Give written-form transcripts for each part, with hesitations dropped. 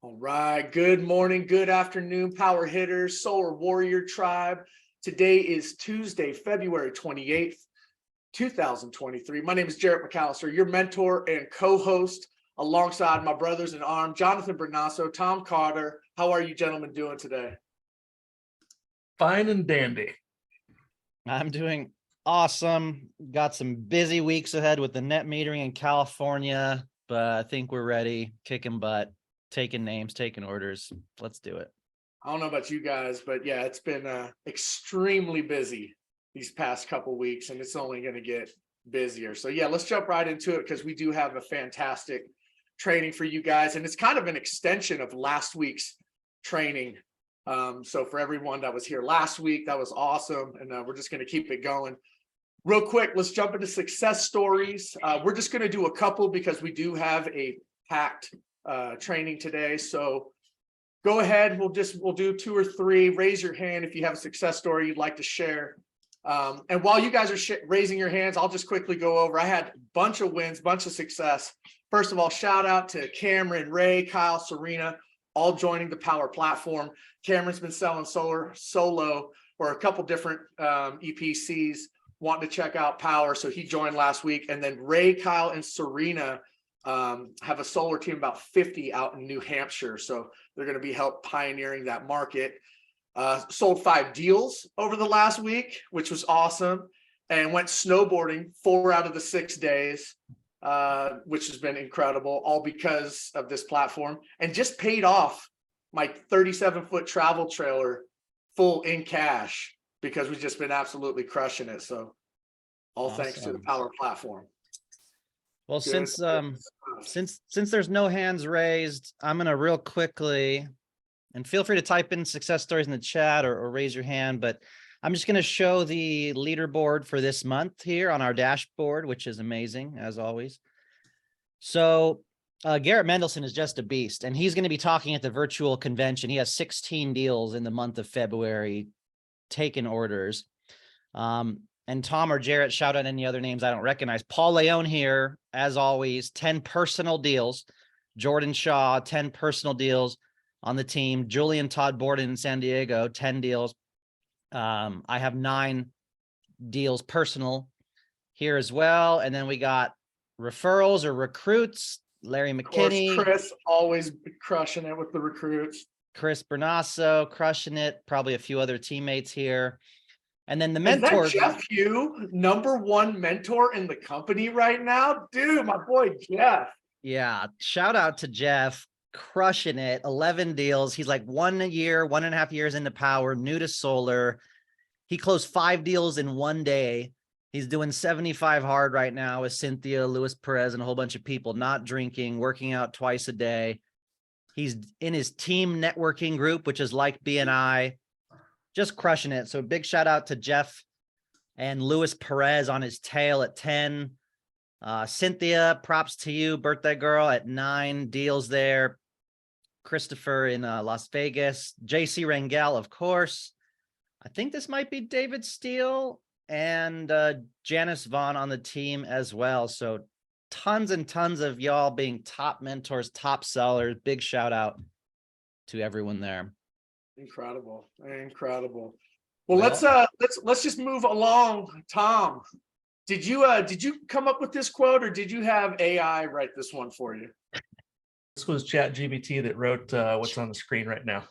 All right. Good morning, good afternoon, power hitters, solar warrior tribe. Today is Tuesday, February 28th, 2023. My name is Jarrett McAllister, your mentor and co-host, alongside my brothers in arms, Jonathan Brunasso, Tom Cotter. How are you gentlemen doing today? Fine and dandy. I'm doing awesome. Got some busy weeks ahead with the net metering in California, but I think we're ready, kicking butt, taking names, taking orders. Let's do it. I don't know about you guys, but yeah, it's been extremely busy these past couple weeks, and it's only going to get busier. So yeah, let's jump right into it because we do have a fantastic training for you guys, and it's kind of an extension of last week's training. So for everyone that was here last week, that was awesome, and we're just going to keep it going. Real quick, let's jump into success stories. We're just going to do a couple because we do have a packed training today. So go ahead, we'll do 2 or 3. Raise your hand if you have a success story you'd like to share. And while you guys are raising your hands, I'll just quickly go over. I had a bunch of wins, bunch of success. First of all, shout out to Cameron, Ray, Kyle, Serena, all joining the Powur platform. Cameron's been selling solar solo for a couple different EPCs, wanting to check out Powur, so he joined last week. And then Ray, Kyle, and Serena have a solar team, about 50 out in New Hampshire, so they're going to be help pioneering that market. Sold 5 deals over the last week, which was awesome, and went snowboarding 4 out of the 6 days, which has been incredible, all because of this platform, and just paid off my 37-foot travel trailer full in cash because we've just been absolutely crushing it. So all Awesome. Thanks to the Powur platform. Well, Good. since there's no hands raised, I'm gonna real quickly, and feel free to type in success stories in the chat or raise your hand, but I'm just gonna show the leaderboard for this month here on our dashboard, which is amazing as always. So Garrett Mendelson is just a beast, and he's going to be talking at the virtual convention. He has 16 deals in the month of February, taking orders. And Tom or Jarrett, shout out any other names I don't recognize. Paul Leone here, as always, 10 personal deals. Jordan Shaw, 10 personal deals on the team. Julian Todd Borden in San Diego, 10 deals. I have 9 deals personal here as well. And then we got referrals or recruits. Larry McKinney. Chris always crushing it with the recruits. Chris Brunasso crushing it. Probably a few other teammates here. And then the mentors. Is that Jeff Hugh, #1 mentor in the company right now? Dude, my boy Jeff. Yeah, shout out to Jeff, crushing it. 11 deals. He's like 1 year, 1.5 years into Powur, new to solar. He closed 5 deals in 1 day. He's doing 75 hard right now with Cynthia, Luis Perez, and a whole bunch of people, not drinking, working out twice a day. He's in his team networking group, which is like BNI, just crushing it. So big shout out to Jeff and Luis Perez on his tail at 10. Cynthia, props to you, birthday girl, at 9 deals there. Christopher in Las Vegas. JC Rangel, of course. I think this might be David Steele and Janice Vaughn on the team as well. So tons and tons of y'all being top mentors, top sellers. Big shout out to everyone there. Incredible. Well, let's just move along. Tom, did you come up with this quote, or did you have AI write this one for you? This was ChatGPT that wrote what's on the screen right now.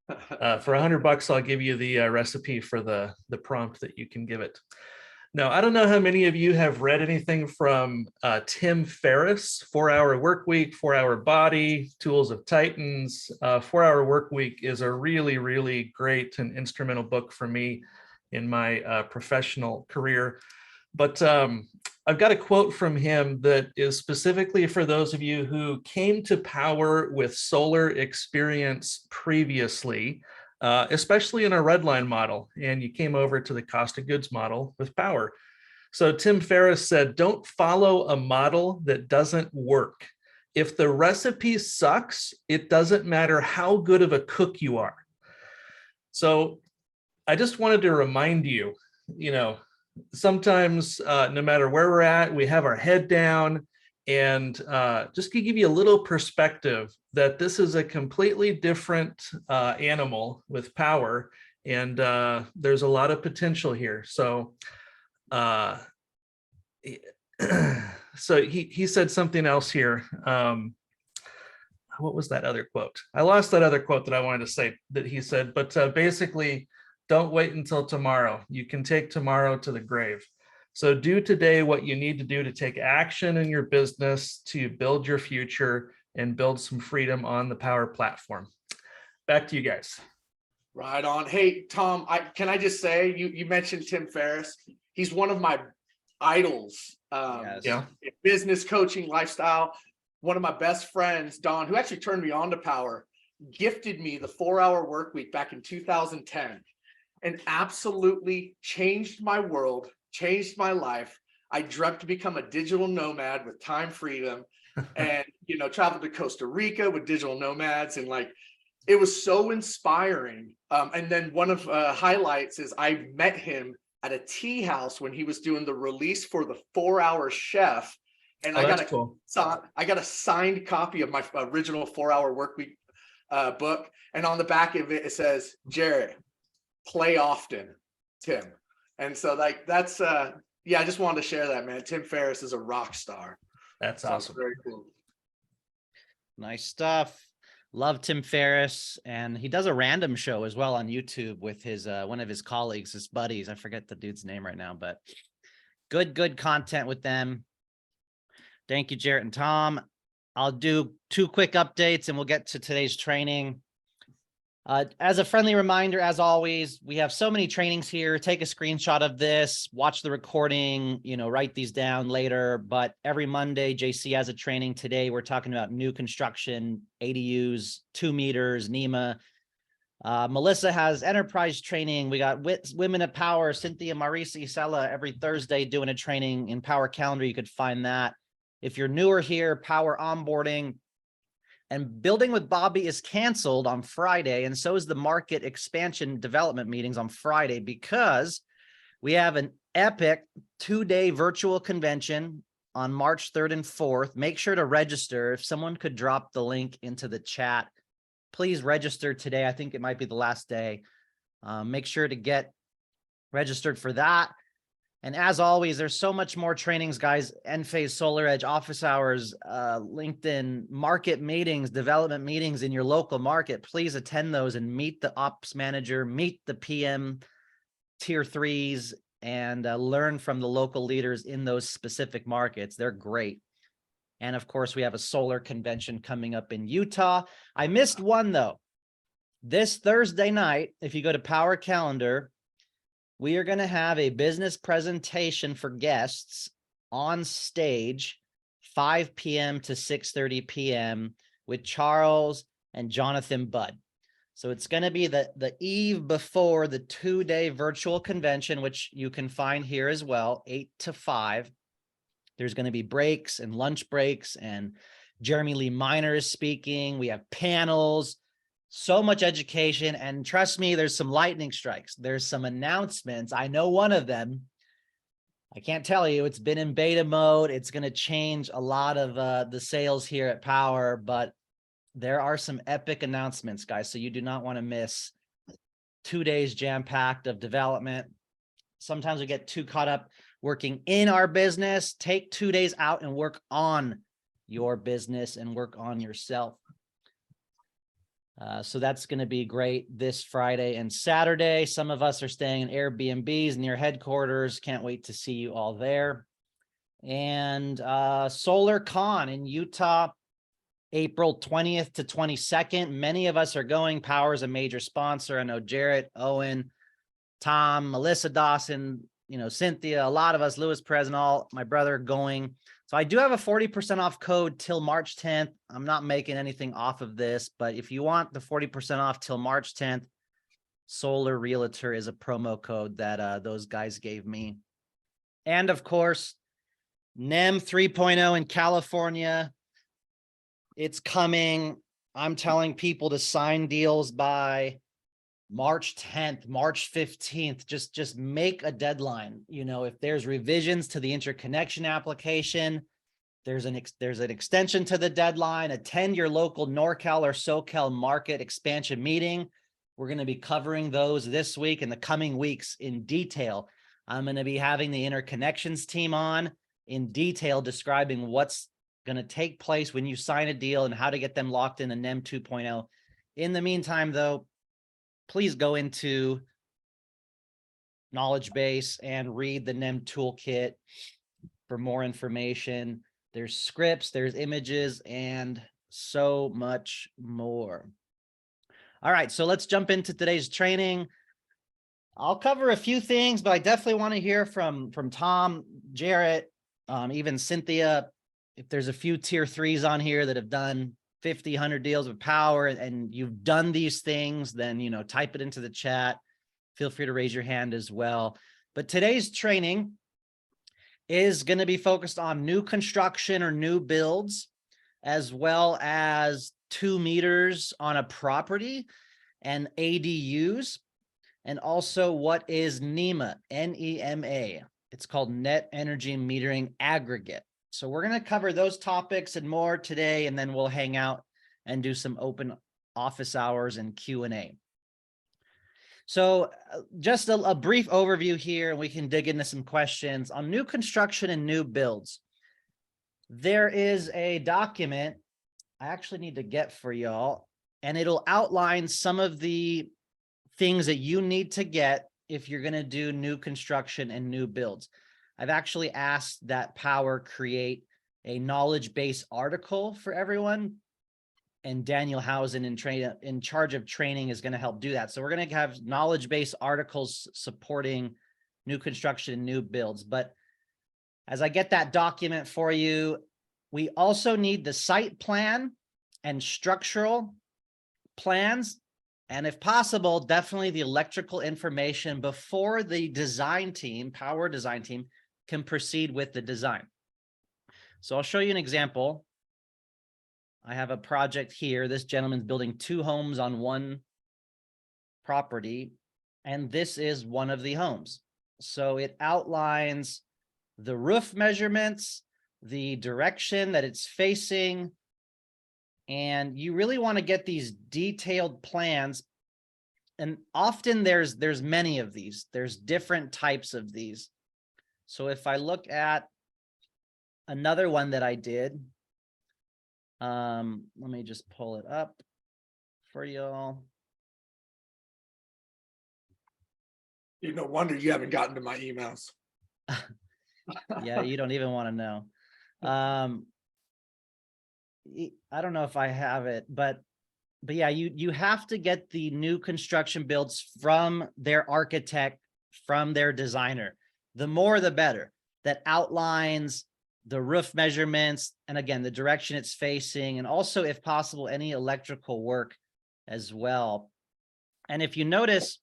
For $100, I'll give you the recipe for the prompt that you can give it. Now, I don't know how many of you have read anything from Tim Ferriss, 4-Hour Workweek, 4-Hour Body, Tools of Titans. 4-Hour Workweek is a really, really great and instrumental book for me in my professional career. But I've got a quote from him that is specifically for those of you who came to Powur with solar experience previously, especially in a redline model, and you came over to the cost of goods model with Powur. So Tim Ferriss said, don't follow a model that doesn't work. If the recipe sucks, it doesn't matter how good of a cook you are. So I just wanted to remind you, sometimes no matter where we're at, we have our head down And just to give you a little perspective that this is a completely different animal with power, and there's a lot of potential here. So so he said something else here. What was that other quote? I lost that other quote that I wanted to say that he said, but basically, don't wait until tomorrow. You can take tomorrow to the grave. So do today what you need to do to take action in your business to build your future and build some freedom on the Powur platform. Back to you guys. Right on. Hey, Tom, can I just say, you mentioned Tim Ferriss. He's one of my idols. Yes. Yeah. In business coaching, lifestyle. One of my best friends, Don, who actually turned me on to Powur, gifted me the 4-hour work week back in 2010 and absolutely changed my world, changed my life. I dreamt to become a digital nomad with time freedom and, traveled to Costa Rica with digital nomads. And like, it was so inspiring. And then one of highlights is I met him at a tea house when he was doing the release for the 4-hour chef. And I got a signed copy of my original 4-hour workweek book. And on the back of it, it says, Jarrett, play often, Tim. And so like, that's, I just wanted to share that, man. Tim Ferriss is a rock star. That's So awesome. very cool. Nice stuff. Love Tim Ferriss. And he does a random show as well on YouTube with his one of his colleagues, his buddies. I forget the dude's name right now, but good content with them. Thank you, Jarrett and Tom. I'll do 2 quick updates and we'll get to today's training. As a friendly reminder, as always, we have so many trainings here. Take a screenshot of this, watch the recording, write these down later. But every Monday, JC has a training. Today, we're talking about new construction, ADUs, 2 meters, NEMA. Melissa has enterprise training. We got Women at Powur, Cynthia Marisi Sella every Thursday doing a training in Powur Calendar. You could find that. If you're newer here, Powur onboarding and building with Bobby is canceled on Friday. And so is the market expansion development meetings on Friday because we have an epic 2-day virtual convention on March 3rd and 4th. Make sure to register. If someone could drop the link into the chat, please register today. I think it might be the last day. Make sure to get registered for that. And as always, there's so much more trainings, guys. Enphase, Solar Edge, office hours, LinkedIn, market meetings, development meetings in your local market. Please attend those and meet the ops manager, meet the PM tier 3s, and learn from the local leaders in those specific markets. They're great. And of course, we have a solar convention coming up in Utah. I missed one though. This Thursday night, if you go to Powur Calendar, we are going to have a business presentation for guests on stage, 5 p.m. to 6:30 p.m. with Charles and Jonathan Budd. So it's going to be the eve before the 2-day virtual convention, which you can find here as well, 8 to 5. There's going to be breaks and lunch breaks, and Jeremy Lee Minor is speaking. We have panels. So much education, and trust me, there's some lightning strikes. There's some announcements. I know one of them. I can't tell you. It's been in beta mode. It's going to change a lot of the sales here at Powur, but there are some epic announcements, guys. So you do not want to miss 2 days jam-packed of development. Sometimes we get too caught up working in our business. Take 2 days out and work on your business and work on yourself. So that's going to be great this Friday and Saturday. Some of us are staying in Airbnbs near headquarters. Can't wait to see you all there. And Solar Con in Utah, April 20th to 22nd. Many of us are going. Powur is a major sponsor. I know Jarrett, Owen, Tom, Melissa Dawson, Cynthia, a lot of us, Louis Perez and all, my brother going. So I do have a 40% off code till March 10th. I'm not making anything off of this, but if you want the 40% off till March 10th, Solar Realtor is a promo code that those guys gave me. And of course, NEM 3.0 in California. It's coming. I'm telling people to sign deals by March 10th, March 15th, just make a deadline. If there's revisions to the interconnection application, There's an extension to the deadline. Attend your local NorCal or SoCal market expansion meeting. We're going to be covering those this week and the coming weeks in detail. I'm going to be having the interconnections team on in detail describing what's going to take place when you sign a deal and how to get them locked in a NEM 2.0. In the meantime, though, please go into knowledge base and read the NEM toolkit for more information. There's scripts, there's images, and so much more. All right, so let's jump into today's training. I'll cover a few things, but I definitely want to hear from Tom, Jarrett, even Cynthia. If there's a few tier 3s on here that have done 50, 100 deals with Powur and you've done these things, then, you know, type it into the chat. Feel free to raise your hand as well. But today's training is going to be focused on new construction or new builds, as well as 2 meters on a property and ADUs, and also what is NEMA, N-E-M-A. It's called Net Energy Metering Aggregate. So we're going to cover those topics and more today, and then we'll hang out and do some open office hours and Q&A. So just a brief overview here, and we can dig into some questions on new construction and new builds. There is a document I actually need to get for y'all, and it'll outline some of the things that you need to get if you're going to do new construction and new builds. I've actually asked that Powur create a knowledge base article for everyone, and Daniel Housen in charge of training is going to help do that. So we're going to have knowledge base articles supporting new construction and new builds. But as I get that document for you, we also need the site plan and structural plans. And if possible, definitely the electrical information before the design team, Powur design team, can proceed with the design. So I'll show you an example. I have a project here. This gentleman's building 2 homes on one property, and this is one of the homes. So it outlines the roof measurements, the direction that it's facing, and you really want to get these detailed plans. And often there's many of these. There's different types of these. So if I look at another one that I did, let me just pull it up for y'all. No wonder you haven't gotten to my emails. Yeah, you don't even want to know. I don't know if I have it, but yeah, you have to get the new construction builds from their architect, from their designer. The more, the better. That outlines the roof measurements, and again, the direction it's facing, and also, if possible, any electrical work as well. And if you notice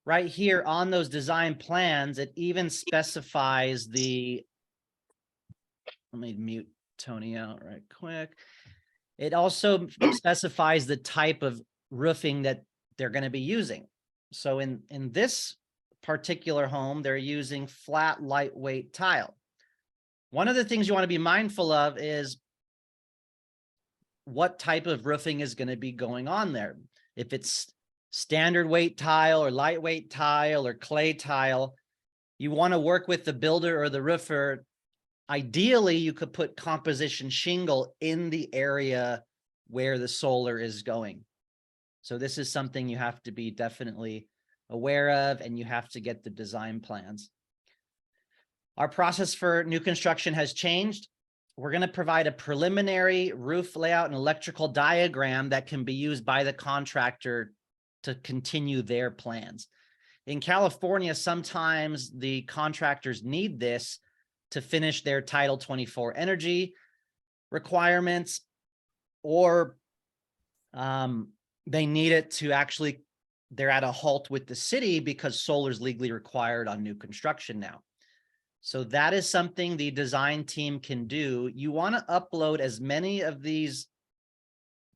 right here on those design plans, it even specifies the, let me mute Tony out right quick. It also specifies the type of roofing that they're going to be using. So in this particular home, they're using flat, lightweight tile. One of the things you want to be mindful of is what type of roofing is going to be going on there. If it's standard weight tile or lightweight tile or clay tile, you want to work with the builder or the roofer. Ideally, you could put composition shingle in the area where the solar is going. So this is something you have to be definitely aware of, and you have to get the design plans. Our process for new construction has changed. We're going to provide a preliminary roof layout and electrical diagram that can be used by the contractor to continue their plans. In California, sometimes the contractors need this to finish their Title 24 energy requirements, or they need it to actually, they're at a halt with the city because solar is legally required on new construction now. So that is something the design team can do. You want to upload as many of these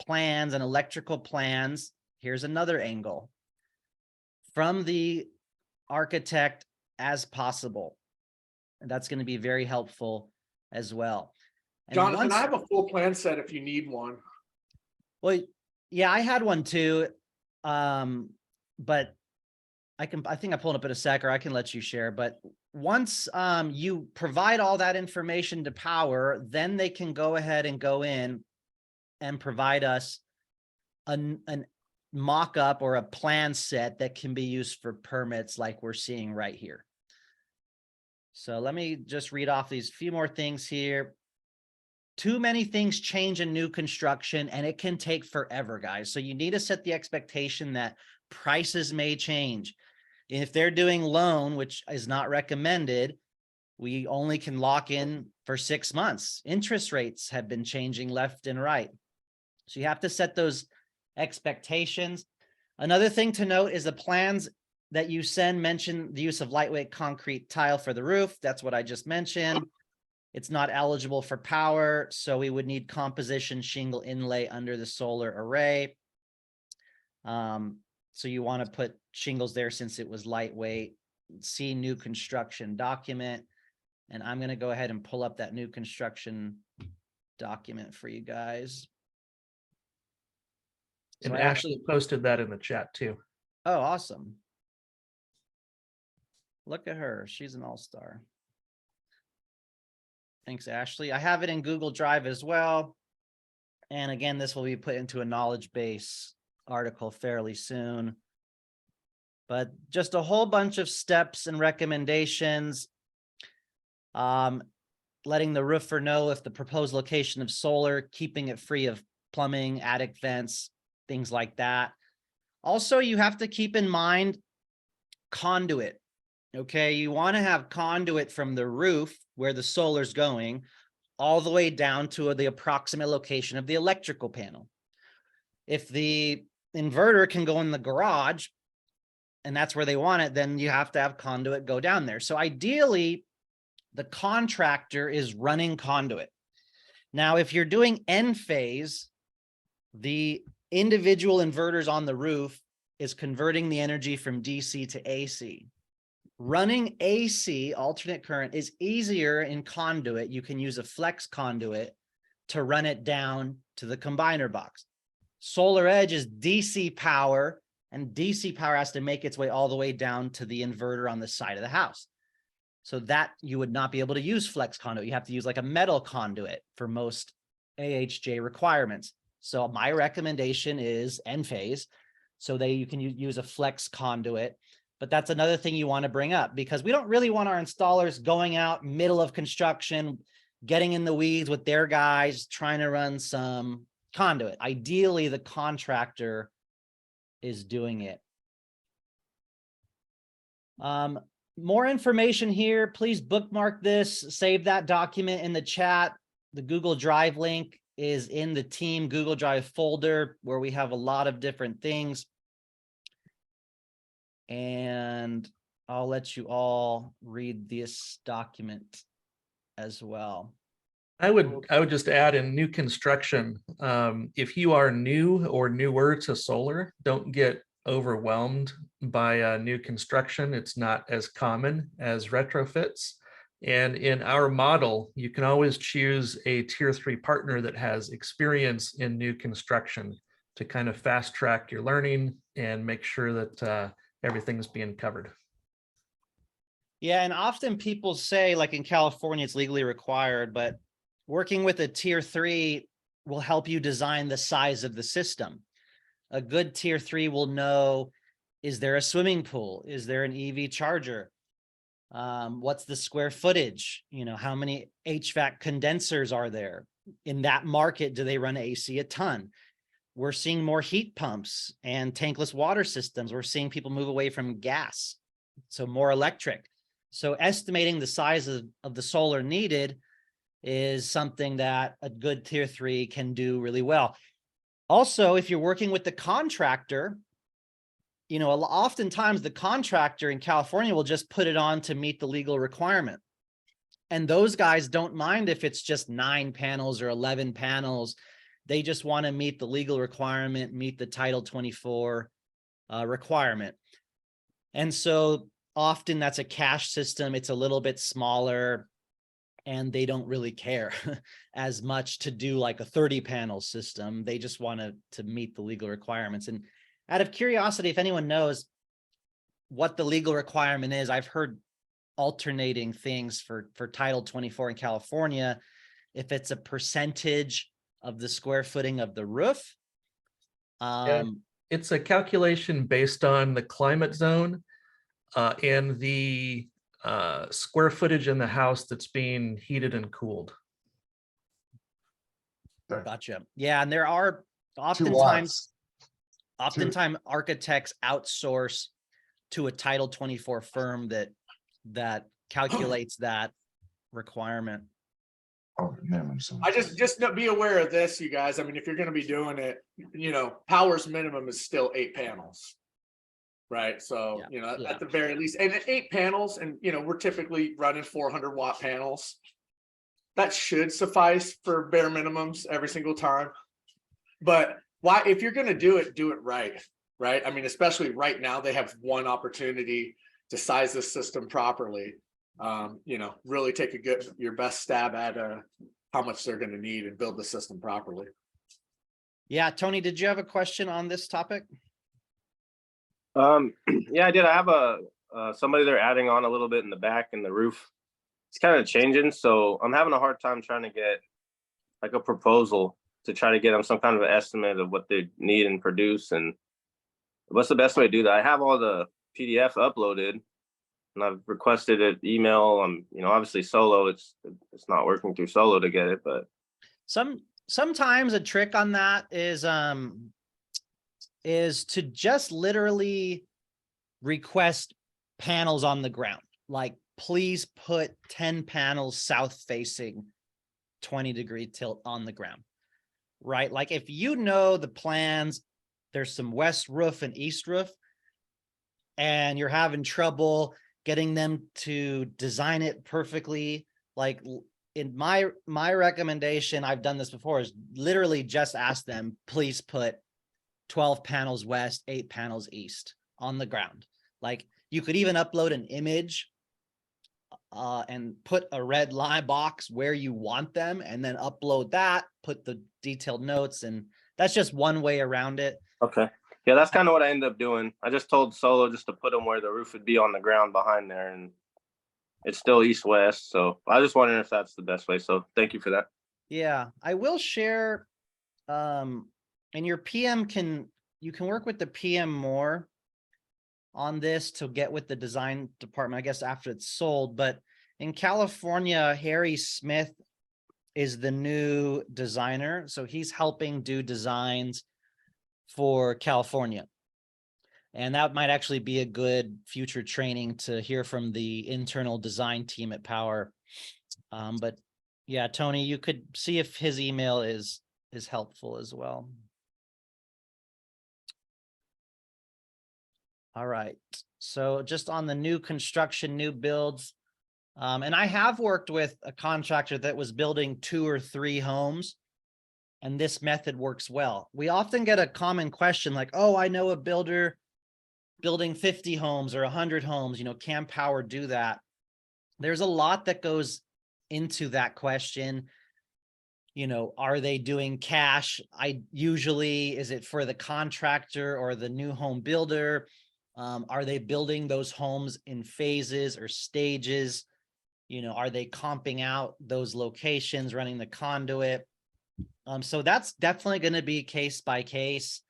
plans and electrical plans. Here's another angle from the architect as possible. And that's going to be very helpful as well. And Jonathan, once- I have a full plan set if you need one. Well, yeah, I had one too. But I think I pulled up in a sec, or I can let you share. But once you provide all that information to Powur, then they can go ahead and go in and provide us an mock-up or a plan set that can be used for permits like we're seeing right here. So let me just read off these few more things here. Too many things change in new construction, and it can take forever, guys. So you need to set the expectation that prices may change. If they're doing loan, which is not recommended, we only can lock in for 6 months. Interest rates have been changing left and right. So you have to set those expectations. Another thing to note is the plans that you send mention the use of lightweight concrete tile for the roof. That's what I just mentioned. It's not eligible for Powur, so we would need composition shingle inlay under the solar array. So you want to put shingles there since it was lightweight. See new construction document. And I'm going to go ahead and pull up that new construction document for you guys. And So Ashley posted that in the chat too. Oh, awesome. Look at her. She's an all-star. Thanks, Ashley. I have it in Google Drive as well. And again, this will be put into a knowledge base article fairly soon. But just a whole bunch of steps and recommendations. Letting the roofer know if the proposed location of solar, keeping it free of plumbing, attic vents, things like that. Also, you have to keep in mind conduit. Okay, you want to have conduit from the roof where the solar's going all the way down to the approximate location of the electrical panel. If the inverter can go in the garage and that's where they want it, then you have to have conduit go down there. So ideally, the contractor is running conduit. Now, if you're doing end phase, the individual inverters on the roof is converting the energy from DC to AC. Running AC, alternate current, is easier in conduit. You can use a flex conduit to run it down to the combiner box. Solar Edge is DC power, and DC power has to make its way all the way down to the inverter on the side of the house. So that you would not be able to use flex conduit. You have to use like a metal conduit for most AHJ requirements. So my recommendation is end phase, so that you can use a flex conduit. But that's another thing you want to bring up, because we don't really want our installers going out middle of construction, getting in the weeds with their guys, trying to run some conduit. Ideally, the contractor is doing it. More information here. Please bookmark this, save that document in the chat. The Google Drive link is in the team Google Drive folder where we have a lot of different things. And I'll let you all read this document as well. I would just add in new construction, if you are new or newer to solar, don't get overwhelmed by new construction. It's not as common as retrofits. And in our model, you can always choose a tier 3 partner that has experience in new construction to kind of fast track your learning and make sure that everything's being covered. Yeah, and often people say, like in California, it's legally required, but working with a tier 3 will help you design the size of the system. A good tier 3 will know, is there a swimming pool? Is there an EV charger? What's the square footage? You know, how many HVAC condensers are there? In that market, do they run AC a ton? We're seeing more heat pumps and tankless water systems. We're seeing people move away from gas, so more electric. So estimating the size of the solar needed is something that a good tier 3 can do really well. Also, if you're working with the contractor, you know, oftentimes the contractor in California will just put it on to meet the legal requirement. And those guys don't mind if it's just 9 panels or 11 panels. They just want to meet the legal requirement, meet the Title 24 requirement. And so often that's a cash system. It's a little bit smaller. and they don't really care as much to do like a 30 panel system. They just want to meet the legal requirements. And out of curiosity, if anyone knows what the legal requirement is, I've heard alternating things for Title 24 in California. If it's a percentage of the square footing of the roof. It's a calculation based on the climate zone and the square footage in the house that's being heated and cooled. Gotcha. Yeah, and there are 2 watts. oftentimes architects outsource to a Title 24 firm that calculates that requirement. Oh, minimum. I just be aware of this, you guys. I mean, if you're going to be doing it, you know, Powur's minimum is still 8 panels. Right. So, you know, at the very least, and at 8 panels, and, you know, we're typically running 400-watt panels. That should suffice for bare minimums every single time. But why, if you're going to do it right. Right. I mean, especially right now, they have one opportunity to size this system properly. You know, really take your best stab at how much they're going to need and build the system properly. Yeah. Tony, did you have a question on this topic? Yeah, I did. I have somebody they're adding on a little bit in the back and the roof. It's kind of changing, so I'm having a hard time trying to get like a proposal to try to get them some kind of an estimate of what they need and produce, and what's the best way to do that. I have all the PDF uploaded, and I've requested an email. You know, obviously Solo, it's not working through Solo to get it, but sometimes a trick on that is to just literally request panels on the ground. Like, please put 10 panels south facing 20-degree tilt on the ground, right? Like, if you know the plans, there's some west roof and east roof, and you're having trouble getting them to design it perfectly. Like, in my recommendation, I've done this before, is literally just ask them, please put 12 panels west, 8 panels east on the ground. Like, you could even upload an image and put a red line box where you want them, and then upload that, put the detailed notes, and that's just one way around it. okay. Yeah, that's kind of what I ended up doing. I just told Solo just to put them where the roof would be on the ground behind there, and it's still east-west. So I was just wondering if that's the best way. So thank you for that. Yeah, I will share, and your PM you can work with the PM more on this to get with the design department, I guess, after it's sold. But in California, Harry Smith is the new designer. So he's helping do designs for California. And that might actually be a good future training to hear from the internal design team at Powur. But yeah, Tony, you could see if his email is helpful as well. All right. So just on the new construction, new builds, and I have worked with a contractor that was building 2 or 3 homes, and this method works well. We often get a common question like, oh, I know a builder building 50 homes or 100 homes, you know, can Powur do that? There's a lot that goes into that question. You know, are they doing cash? Is it for the contractor or the new home builder? Are they building those homes in phases or stages? You know, are they comping out those locations, running the conduit? So that's definitely going to be case by case.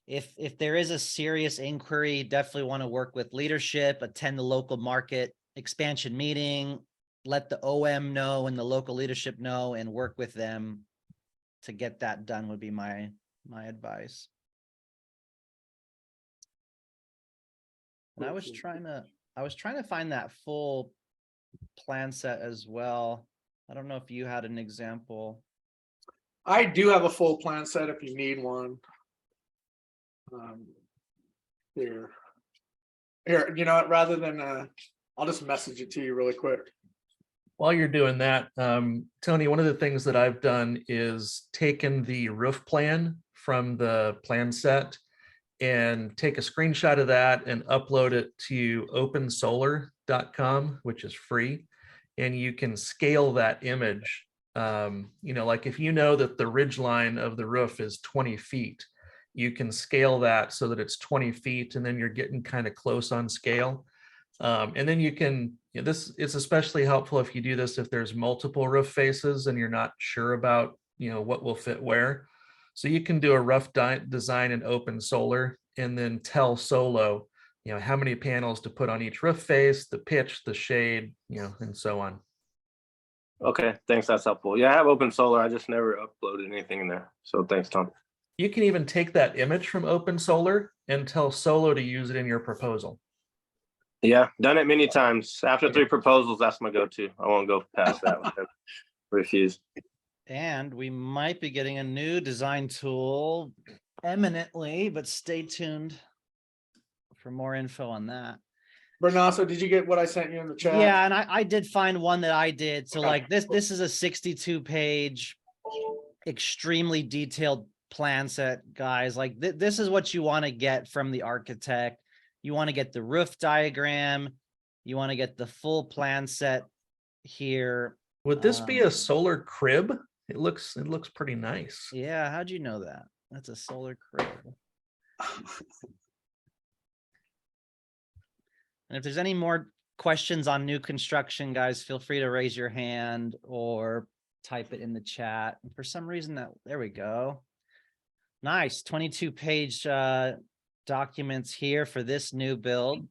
If there is a serious inquiry, definitely want to work with leadership, attend the local market expansion meeting, let the OM know and the local leadership know, and work with them to get that done would be my advice. And I was trying to find that full plan set as well. I don't know if you had an example. I do have a full plan set if you need one. Here, you know what, rather than I'll just message it to you really quick. While you're doing that, Tony, one of the things that I've done is taken the roof plan from the plan set and take a screenshot of that and upload it to opensolar.com, which is free. and you can scale that image. Like if you know that the ridge line of the roof is 20 feet, you can scale that so that it's 20 feet, and then you're getting kind of close on scale. And then you can, this is especially helpful if you do this if there's multiple roof faces and you're not sure about, what will fit where. So you can do a rough design in Open Solar and then tell Solo, how many panels to put on each roof face, the pitch, the shade, and so on. Okay, thanks. That's helpful. Yeah, I have Open Solar. I just never uploaded anything in there. So thanks, Tom. You can even take that image from Open Solar and tell Solo to use it in your proposal. Yeah, done it many times. After 3 proposals, that's my go-to. I won't go past that one. Refuse. And we might be getting a new design tool imminently, but stay tuned for more info on that. Brunasso, did you get what I sent you in the chat? Yeah, and I did find one that I did. So Okay. like this is a 62-page, extremely detailed plan set, guys. Like this is what you want to get from the architect. You want to get the roof diagram. You want to get the full plan set here. Would this be a solar crib? It looks pretty nice. Yeah, how'd you know that? That's a solar crib. And if there's any more questions on new construction, guys, feel free to raise your hand or type it in the chat. And for some reason there we go. Nice 22-page documents here for this new build.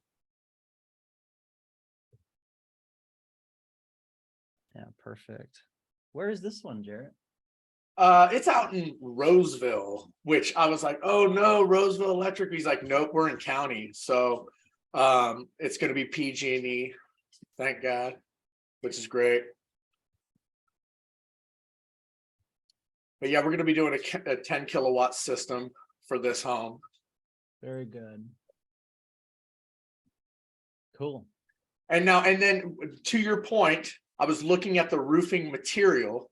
Yeah, perfect. Where is this one, Jarrett? It's out in Roseville, which I was like, oh no, Roseville Electric. He's like, nope, we're in county. So it's going to be PG&E, thank God, which is great. But yeah, we're going to be doing a 10 kilowatt system for this home. Very good. Cool. And then to your point, I was looking at the roofing material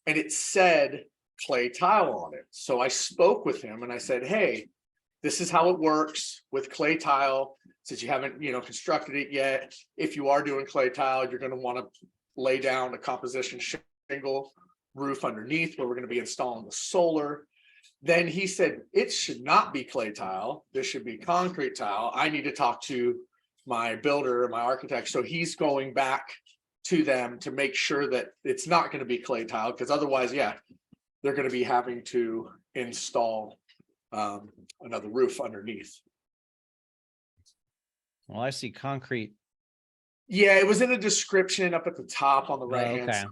and it said clay tile on it. So I spoke with him and I said, hey, this is how it works with clay tile. Since you haven't, constructed it yet, if you are doing clay tile, you're going to want to lay down a composition shingle roof underneath where we're going to be installing the solar. Then he said, it should not be clay tile. This should be concrete tile. I need to talk to my builder, my architect. So he's going back to them to make sure that it's not going to be clay tile, because otherwise, yeah, they're going to be having to install another roof underneath. Well, I see concrete. Yeah, it was in the description up at the top on the right hand okay. side.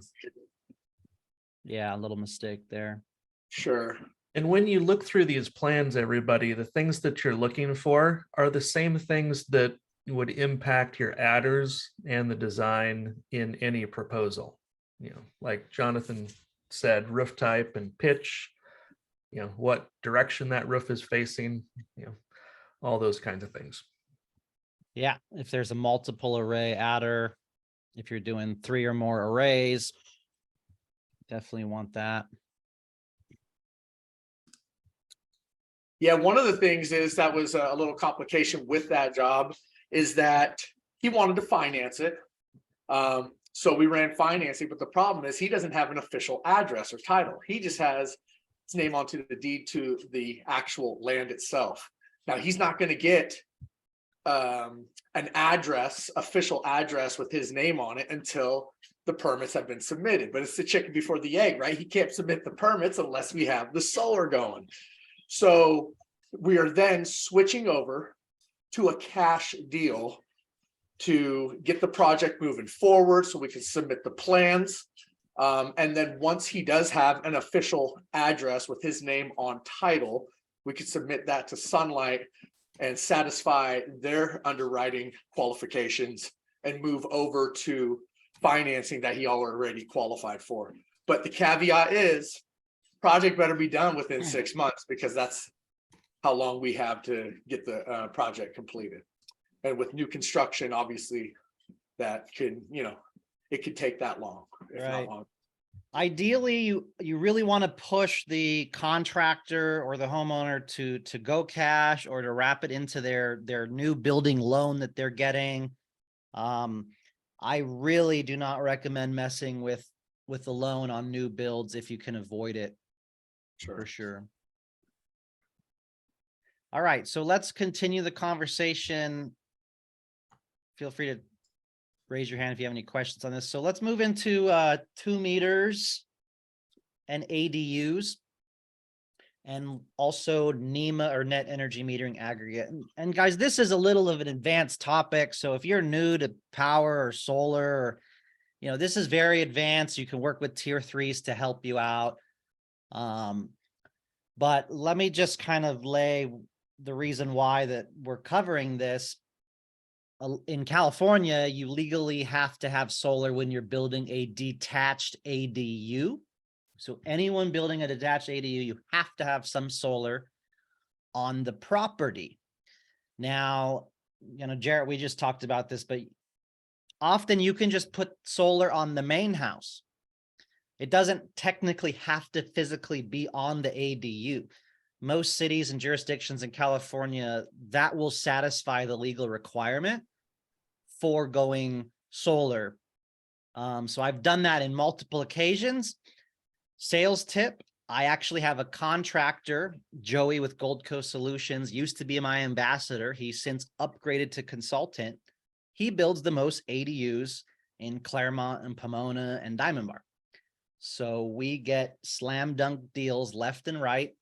Yeah, a little mistake there. Sure. And when you look through these plans, everybody, the things that you're looking for are the same things that would impact your adders and the design in any proposal. Like Jonathan said, roof type and pitch, what direction that roof is facing, all those kinds of things. Yeah, if there's a multiple array adder, if you're doing 3 or more arrays, definitely want that. Yeah, one of the things is that was a little complication with that job is that he wanted to finance it. So we ran financing, but the problem is he doesn't have an official address or title. He just has his name onto the deed to the actual land itself. Now he's not going to get an official address with his name on it until the permits have been submitted. But it's the chicken before the egg, right? He can't submit the permits unless we have the solar going. So we are then switching over to a cash deal to get the project moving forward so we can submit the plans. And then once he does have an official address with his name on title, we could submit that to Sunlight and satisfy their underwriting qualifications and move over to financing that he already qualified for. But the caveat is project better be done within 6 months, because that's how long we have to get the project completed. And with new construction, obviously that can, it could take that long, if Right. not longer. Ideally, you really want to push the contractor or the homeowner to go cash or to wrap it into their new building loan that they're getting. I really do not recommend messing with the loan on new builds if you can avoid it, for sure. All right, so let's continue the conversation. Feel free to raise your hand if you have any questions on this. So let's move into 2 meters and ADUs, and also NEMA, or net energy metering aggregate. And guys, this is a little of an advanced topic. So if you're new to power or solar, or, you know, this is very advanced. You can work with tier 3s to help you out. But let me just kind of lay the reason why that we're covering this. In California, you legally have to have solar when you're building a detached ADU. So anyone building a detached ADU, you have to have some solar on the property. Now, you know, Jarrett, we just talked about this, but often you can just put solar on the main house. It doesn't technically have to physically be on the ADU. Most cities and jurisdictions in California, that will satisfy the legal requirement for going solar. So I've done that in multiple occasions. Sales tip, I actually have a contractor, Joey with Gold Coast Solutions, used to be my ambassador. He's since upgraded to consultant. He builds the most ADUs in Claremont and Pomona and Diamond Bar. So we get slam dunk deals left and right,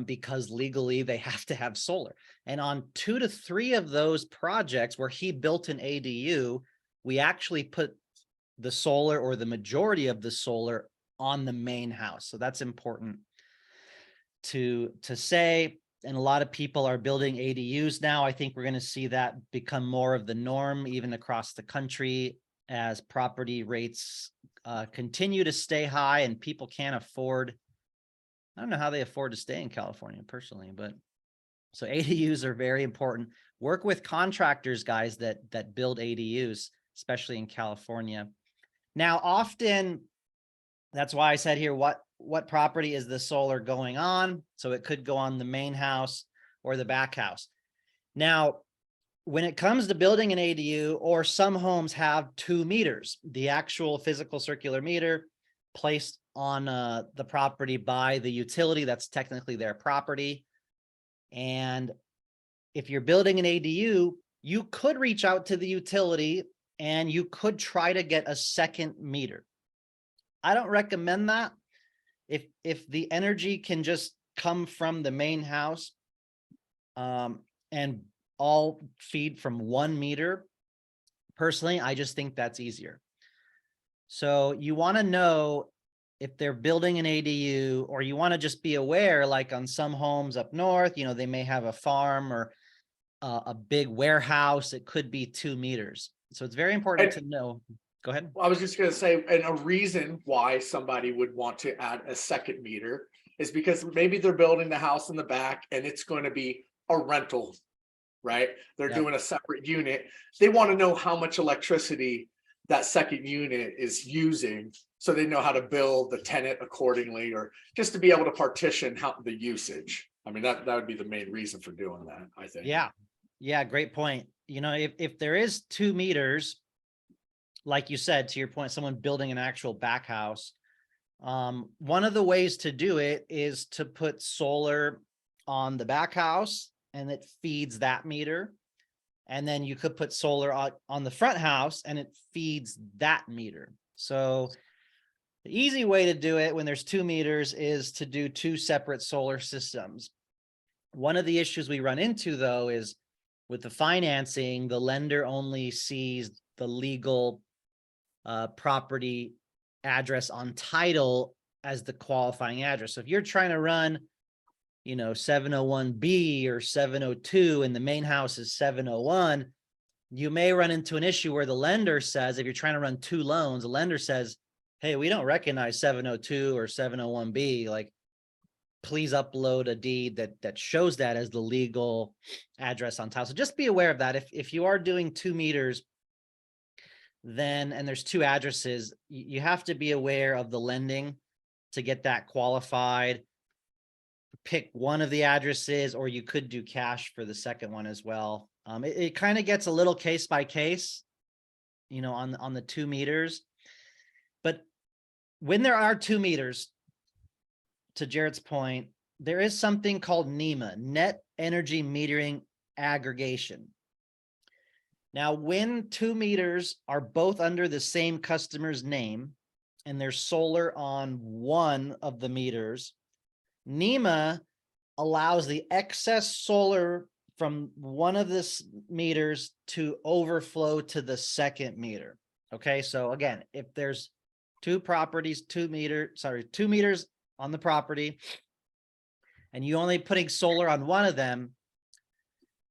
because legally they have to have solar. And on 2 to 3 of those projects where he built an ADU, we actually put the solar, or the majority of the solar, on the main house. So that's important to say. And a lot of people are building ADUs now. I think we're going to see that become more of the norm, even across the country, as property rates continue to stay high and people can't afford. I don't know how they afford to stay in California personally, but so ADUs are very important. Work with contractors, guys, that build ADUs, especially in California. Now, often, that's why I said here, what property is the solar going on? So it could go on the main house or the back house. Now, when it comes to building an ADU, or some homes have 2 meters, the actual physical circular meter placed on the property by the utility, that's technically their property. And if you're building an ADU, you could reach out to the utility and you could try to get a second meter. I don't recommend that. If the energy can just come from the main house, and all feed from 1 meter, personally, I just think that's easier. So you want to know if they're building an ADU, or you want to just be aware, like on some homes up north, you know, they may have a farm or a big warehouse. It could be 2 meters. So it's very important to know. Go ahead. Well, I was just going to say, and a reason why somebody would want to add a second meter is because maybe they're building the house in the back and it's going to be a rental, right? They're doing a separate unit. They want to know how much electricity that second unit is using, so they know how to bill the tenant accordingly, or just to be able to partition how the usage. I mean, that would be the main reason for doing that, I think. Yeah, great point. You know, if there is 2 meters, like you said, to your point, someone building an actual back house, one of the ways to do it is to put solar on the back house, and it feeds that meter. And then you could put solar on the front house and it feeds that meter. So the easy way to do it when there's 2 meters is to do 2 separate solar systems. One of the issues we run into, though, is with the financing, the lender only sees the legal property address on title as the qualifying address. So if you're trying to run, you know, 701B or 702 and the main house is 701, you may run into an issue where the lender says, if you're trying to run 2 loans, the lender says, hey, we don't recognize 702 or 701B. Like, please upload a deed that shows that as the legal address on title. So just be aware of that. If you are doing 2 meters, then, and there's 2 addresses, you have to be aware of the lending to get that qualified. Pick one of the addresses, or you could do cash for the second one as well. It kind of gets a little case by case. on the 2 meters. But when there are 2 meters, to Jarrett's point, there is something called NEMA, net energy metering aggregation. Now, when 2 meters are both under the same customer's name and there's solar on one of the meters, NEMA allows the excess solar from one of the meters to overflow to the second meter. Okay, so again, if there's 2 properties, 2 meters on the property, and you only putting solar on one of them,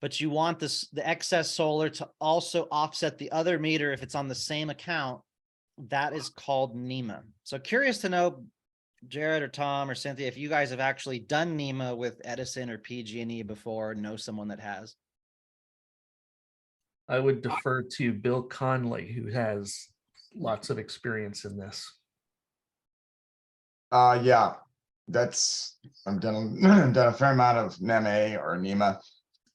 but you want the excess solar to also offset the other meter if it's on the same account, that is called NEMA. So curious to know, Jarrett or Tom or Cynthia, if you guys have actually done NEMA with Edison or PG&E before, know someone that has. I would defer to Bill Conley, who has lots of experience in this. Yeah, I've done a fair amount of NEMA or NEMA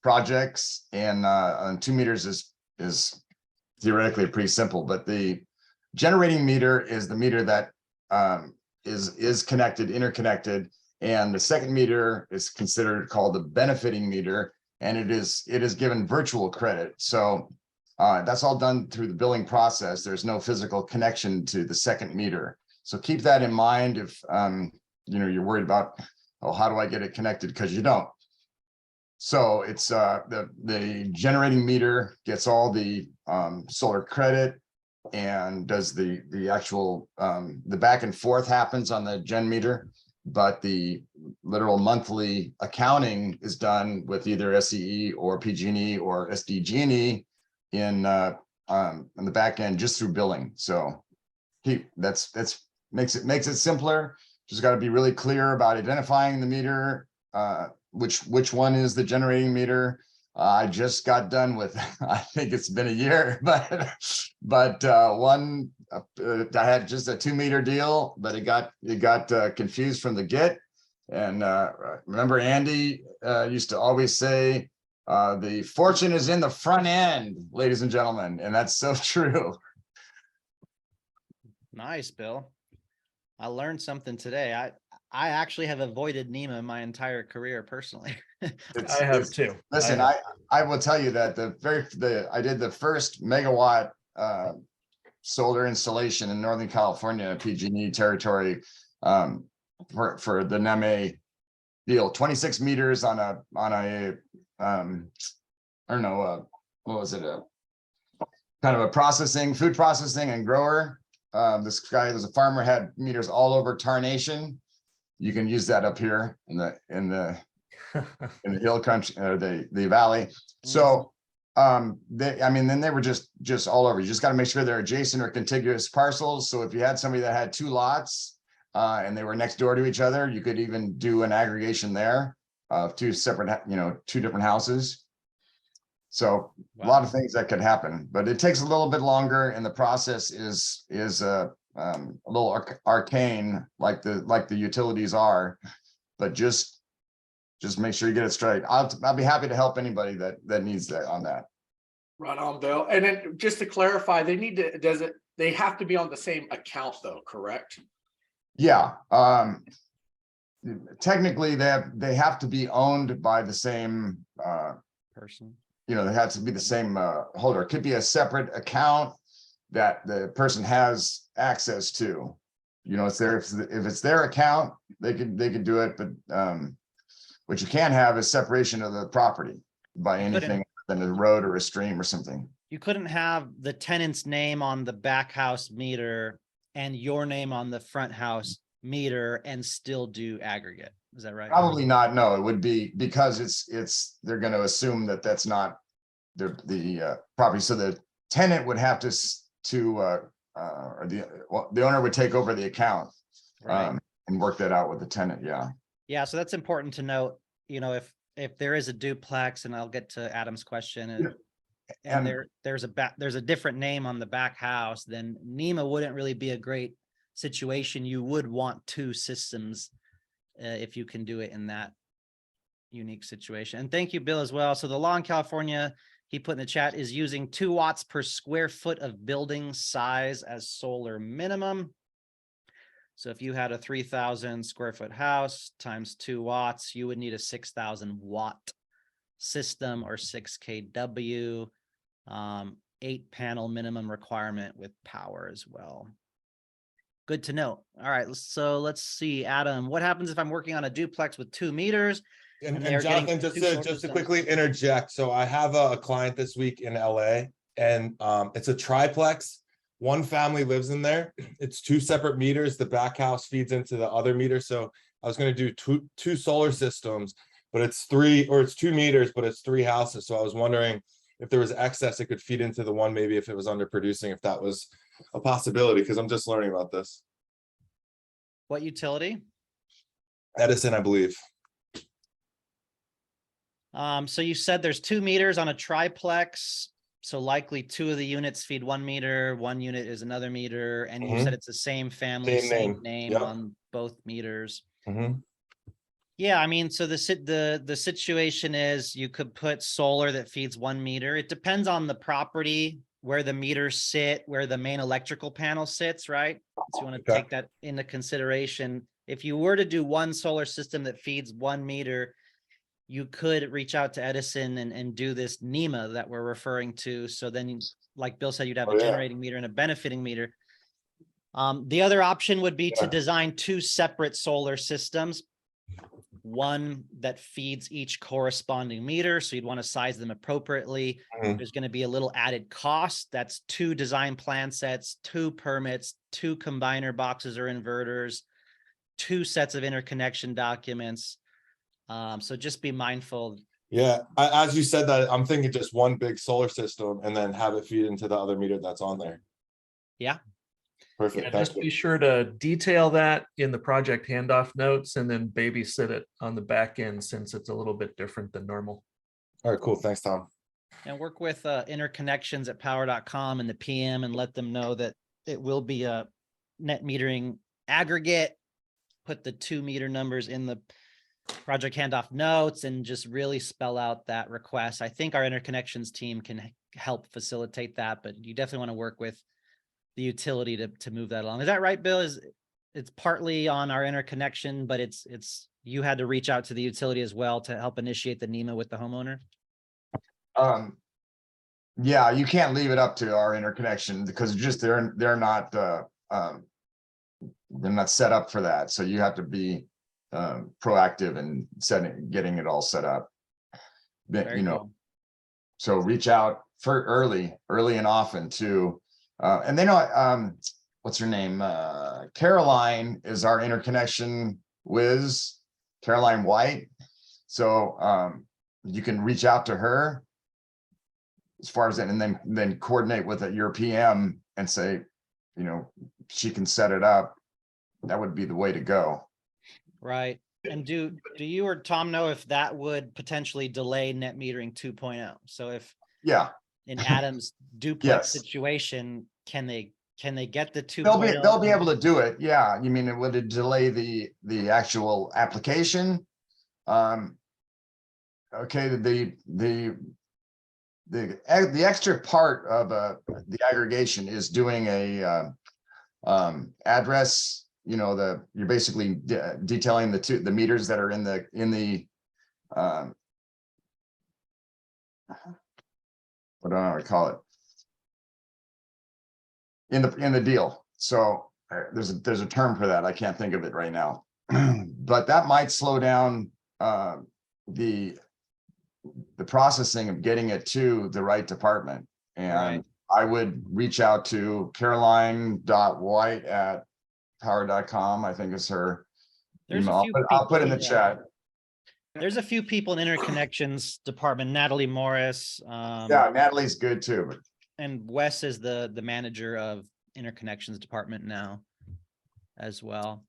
projects, and on 2 meters is theoretically pretty simple, but the generating meter is the meter that is connected, interconnected, and the second meter is considered called the benefiting meter, and it is given virtual credit. So that's all done through the billing process. There's no physical connection to the second meter. So keep that in mind if you're worried about, oh, how do I get it connected? Because you don't. So it's the generating meter gets all the solar credit and does the actual the back and forth happens on the gen meter, but the literal monthly accounting is done with either SCE or PG&E or SDG&E in the back end just through billing. So that's makes it simpler. Just got to be really clear about identifying the meter, which one is the generating meter. I just got done with, I think it's been a year, but one, I had just a 2 meter deal, but it got confused from the get. And remember Andy used to always say, the fortune is in the front end, ladies and gentlemen. And that's so true. Nice, Bill. I learned something today. I actually have avoided NEMA my entire career personally. I have too. Listen, I will tell you that I did the first megawatt solar installation in Northern California, PG&E territory, for the NEMA deal, 26 meters on a I don't know, what was it? Kind of a food processing and grower. This guy was a farmer, had meters all over Tarnation. You can use that up here in the hill country or the valley. So then they were just all over. You just got to make sure they're adjacent or contiguous parcels. So if you had somebody that had 2 lots and they were next door to each other, you could even do an aggregation there of 2 separate, 2 different houses. So a lot of things that could happen, but it takes a little bit longer, and the process is a little arcane, like the utilities are. But just make sure you get it straight. I'll be happy to help anybody that needs that on that. Right on, Bill. And then just to clarify, they have to be on the same account though, correct? Yeah. Technically they have to be owned by the same Person. They have to be the same holder. It could be a separate account that the person has access to. If it's their account, they could do it. But what you can't have is separation of the property by anything than a road or a stream or something. You couldn't have the tenant's name on the back house meter and your name on the front house meter and still do aggregate. Is that right? Probably not. No, it would be because they're going to assume that that's not the property. So the tenant would have or the owner would take over the account, Right. And work that out with the tenant. Yeah. Yeah. So that's important to note, if there is a duplex, and I'll get to Adam's question, and there's a different name on the back house, then NEMA wouldn't really be a great situation. You would want 2 systems if you can do it in that unique situation. And thank you, Bill, as well. So the law in California He put in the chat is using 2 watts per square foot of building size as solar minimum. So if you had a 3,000 square foot house times 2 watts, you would need a 6,000 watt system or 6 kW, 8 panel minimum requirement with power as well. Good to know. All right, so let's see, Adam, what happens if I'm working on a duplex with 2 meters? And they are getting Jonathan, just 2 solar to systems? quickly interject, so I have a client this week in LA, and it's a triplex. One family lives in there. It's 2 separate meters. The back house feeds into the other meter. So I was going to do two solar systems, but it's 2 meters, but it's 3 houses. So I was wondering if there was excess, it could feed into the one, maybe if it was underproducing, if that was a possibility, because I'm just learning about this. What utility? Edison, I believe. So you said there's 2 meters on a triplex. So likely 2 of the units feed 1 meter, 1 unit is another meter, and you said it's the same family, Same name Yep. on both meters. Mhm. Yeah, I mean, so the situation is you could put solar that feeds 1 meter. It depends on the property, where the meters sit, where the main electrical panel sits, right? So you want to Okay. take that into consideration. If you were to do one solar system that feeds 1 meter, you could reach out to Edison and do this NEMA that we're referring to. So then, like Bill said, you'd have a generating meter and a benefiting meter. The other option would be to design 2 separate solar systems, one that feeds each corresponding meter. So you'd want to size them appropriately. There's going to be a little added cost. That's 2 design plan sets, 2 permits, 2 combiner boxes or inverters, 2 sets of interconnection documents. So just be mindful. Yeah, as you said that, I'm thinking just one big solar system and then have it feed into the other meter that's on there. Yeah. Perfect. Yeah, Thank just you. be sure to detail that in the project handoff notes and then babysit it on the back end since it's a little bit different than normal. All right, cool. Thanks, Tom. And work with interconnections at powur.com and the PM and let them know that it will be a net metering aggregate. Put the 2 meter numbers in the project handoff notes and just really spell out that request. I think our interconnections team can help facilitate that, but you definitely want to work with the utility to move that along. Is that right, Bill? It's partly on our interconnection, but it's you had to reach out to the utility as well to help initiate the NEMA with the homeowner? Yeah, you can't leave it up to our interconnection because just they're not set up for that. So you have to be proactive and getting it all set up. Very cool. So reach out for early and often too. And they know what's her name? Caroline is our interconnection whiz, Caroline White. So you can reach out to her as far as that, and then coordinate with your PM and say, she can set it up. That would be the way to go. Right. And do you or Tom know if that would potentially delay net metering 2.0? So if in Adam's duplex situation, can they get the 2.0? They'll be able to do it. Yeah. You mean, would it delay the actual application? Okay. The extra part of the aggregation is doing a address. You're basically detailing the meters that are in the what do I call it, in the deal. So there's a term for that. I can't think of it right now, but that might slow down the processing of getting it to the right department. And I would reach out to caroline.white@powur.com. I think is her email. I'll put in the chat. There's a few people in interconnections department, Natalie Morris. Yeah, Natalie's good too. And Wes is the manager of interconnections department now as well.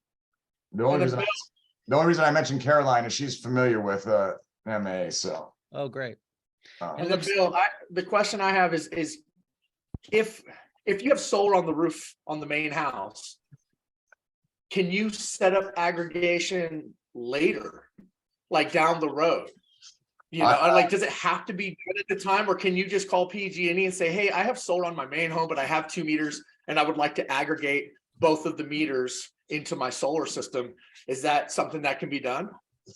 The only reason I mentioned Caroline is she's familiar with NEMA. So. Oh, great. And Bill, the question I have is if you have solar on the roof on the main house, can you set up aggregation later, like down the road? You know, like, does it have to be done at the time, or can you just call PG&E and say, hey, I have solar on my main home, but I have 2 meters and I would like to aggregate both of the meters into my solar system? Is that something that can be done?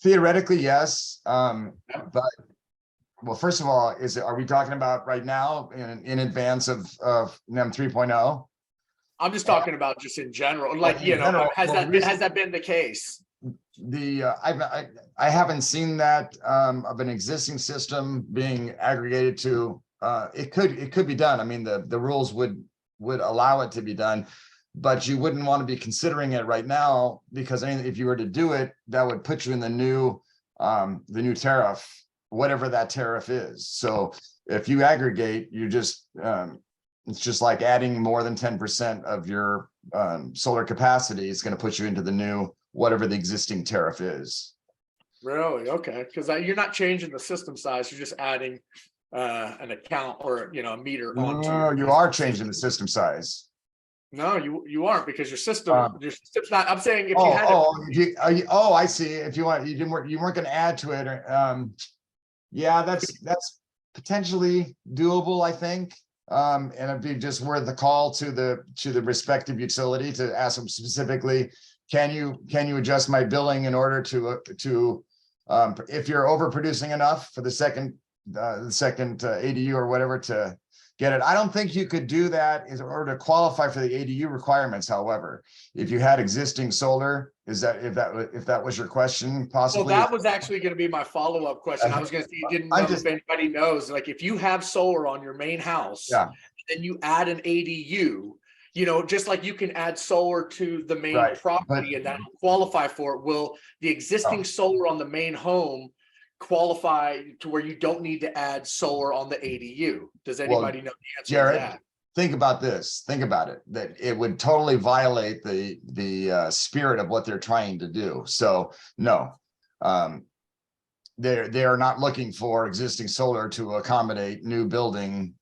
Theoretically, yes. But, well, first of all, are we talking about right now in advance of NEM 3.0? I'm just talking about just in general, like, in you know, general, has well, that been the case? I haven't seen that of an existing system being aggregated to, it could be done. I mean, the rules would allow it to be done, but you wouldn't want to be considering it right now, because if you were to do it, that would put you in the new tariff, whatever that tariff is. So if you aggregate, you just it's just like adding more than 10% of your solar capacity is going to put you into the new, whatever the existing tariff is. Really? Okay. Because you're not changing the system size. You're just adding an account or, you know, a meter onto No, your you are changing the system size. No, you aren't, because your system's not. I'm saying if you had I see. If you want, you weren't going to add to it. Yeah, that's potentially doable, I think. And it'd be just worth the call to the respective utility to ask them specifically, can you adjust my billing in order to if you're overproducing enough for the second ADU or whatever to get it. I don't think you could do that in order to qualify for the ADU requirements. However, if you had existing solar, if that was your question, possibly. Well, that was actually going to be my follow-up question. I was going to say, you didn't know if anybody knows, like, if you have solar on your main house, yeah, and you add an ADU, you know, just like you can add solar to the main property and that will qualify for it. Will the existing solar on the main home qualify to where you don't need to add solar on the ADU? Does anybody know the answer Jared, to that? Think about this. Think about it. That it would totally violate the spirit of what they're trying to do. So no, they are not looking for existing solar to accommodate new building.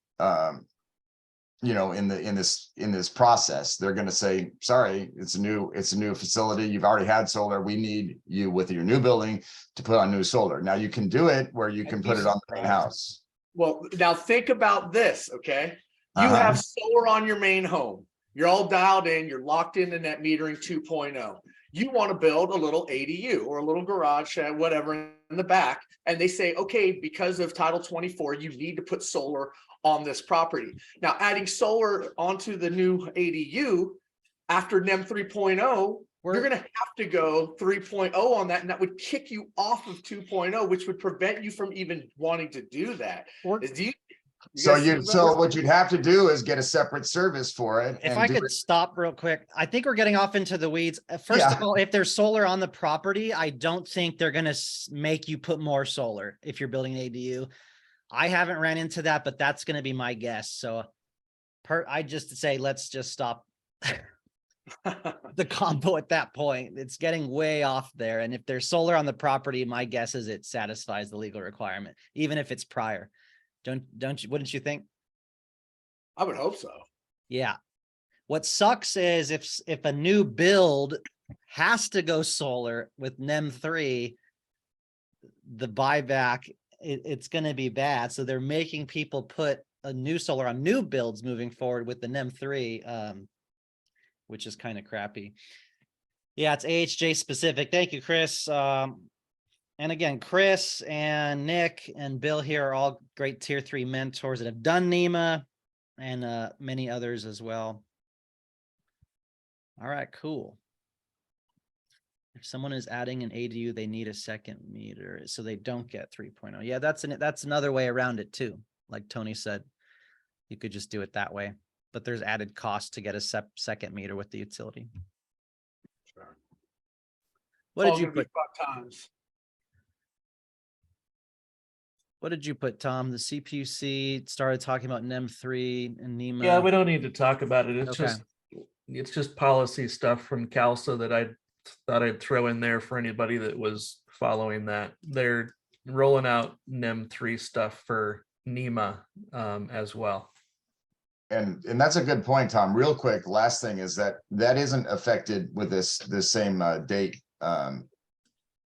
You know, in this process, they're going to say, sorry, it's a new facility. You've already had solar. We need you with your new building to put on new solar. Now you can do it where you can put it on the main house. Well, now think about this, okay? You have solar on your main home. You're all dialed in. You're locked into net metering 2.0. You want to build a little ADU or a little garage shed, whatever, in the back. And they say, okay, because of Title 24, you need to put solar on this property. Now, adding solar onto the new ADU after NEM 3.0, you're going to have to go 3.0 on that. And that would kick you off of 2.0, which would prevent you from even wanting to do that. So what you'd have to do is get a separate service for it. If I could stop real quick, I think we're getting off into the weeds. First of all, if there's solar on the property, I don't think they're going to make you put more solar if you're building an ADU. I haven't ran into that, but that's going to be my guess. So I just say, let's just stop the combo at that point. It's getting way off there. And if there's solar on the property, my guess is it satisfies the legal requirement, even if it's prior. Don't you, wouldn't you think? I would hope so. Yeah. What sucks is if a new build has to go solar with NEM 3, the buyback, it's going to be bad. So they're making people put a new solar on new builds moving forward with the NEM 3, which is kind of crappy. Yeah, it's AHJ specific. Thank you, Chris. And again, Chris and Nick and Bill here are all great tier 3 mentors that have done NEMA and many others as well. All right, cool. If someone is adding an ADU, they need a second meter so they don't get 3.0. Yeah, that's another way around it too. Like Tony said, you could just do it that way, but there's added cost to get a second meter with the utility. Sure. What did you put? Times. What did you put, Tom? The CPUC started talking about NEM 3 and NEMA. Yeah, we don't need to talk about it. It's just policy stuff from CalSA that I thought I'd throw in there for anybody that was following that. They're rolling out NEM 3 stuff for NEMA as well. And that's a good point, Tom. Real quick, last thing is that isn't affected with this same date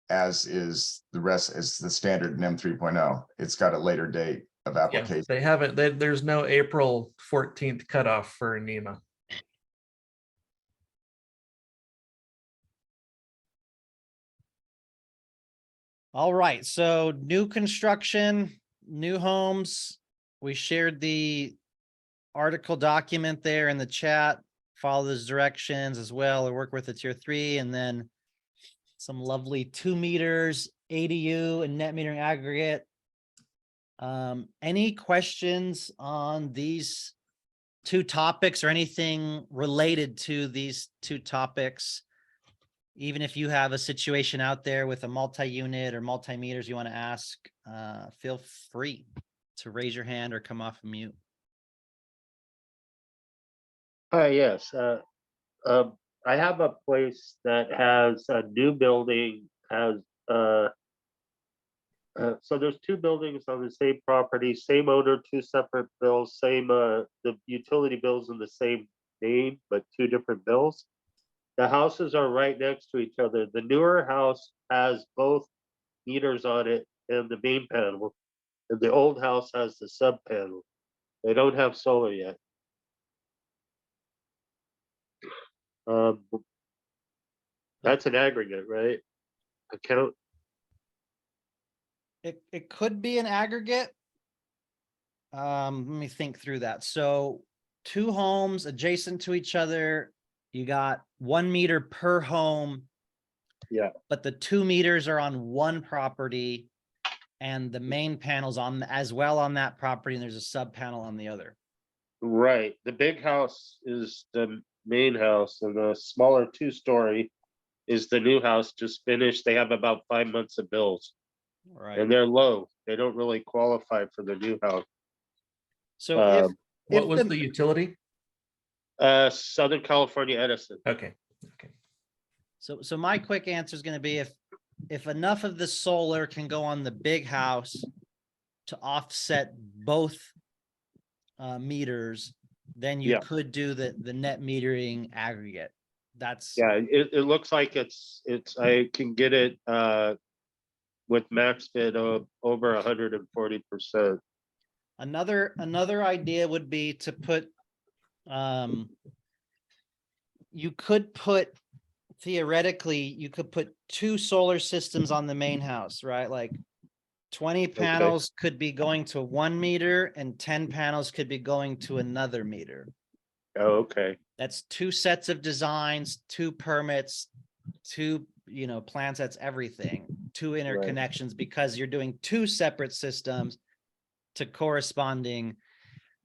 as is the rest, is the standard NEM 3.0. It's got a later date of Yeah, application. they haven't, there's no April 14th cutoff for NEMA. All right, so new construction, new homes. We shared the article document there in the chat. Follow those directions as well, or work with the tier 3, and then some lovely 2 meters ADU and net metering aggregate. Any questions on these two topics or anything related to these two topics? Even if you have a situation out there with a multi-unit or multi-meters you want to ask, feel free to raise your hand or come off mute. Hi, yes. I have a place that has a new building, has, so there's 2 buildings on the same property, same owner, 2 separate bills, same, the utility bills in the same name, but 2 different bills. The houses are right next to each other. The newer house has both meters on it and the main panel, and the old house has the sub panel. They don't have solar yet. That's an aggregate, right? Account. It could be an aggregate. Let me think through that. So 2 homes adjacent to each other, you got 1 meter per home. Yeah. But the 2 meters are on one property and the main panel's on as well on that property, and there's a sub panel on the other. Right. The big house is the main house, and the smaller 2-story is the new house just finished. They have about 5 months of bills, Right. and they're low. They don't really qualify for the new house. So What was the utility? Southern California Edison. Okay. Okay. So my quick answer is going to be if enough of the solar can go on the big house to offset both meters, then you Yeah. could do the net metering aggregate. That's Yeah, it looks like it's I can get it with max bid of over 140%. another idea would be to put you could put theoretically you could put 2 solar systems on the main house, right? Like 20 panels could be going to 1 meter and 10 panels could be going to another meter. Oh, okay. That's 2 sets of designs, 2 permits, 2, plan sets, everything, 2 interconnections, because you're doing 2 separate systems to corresponding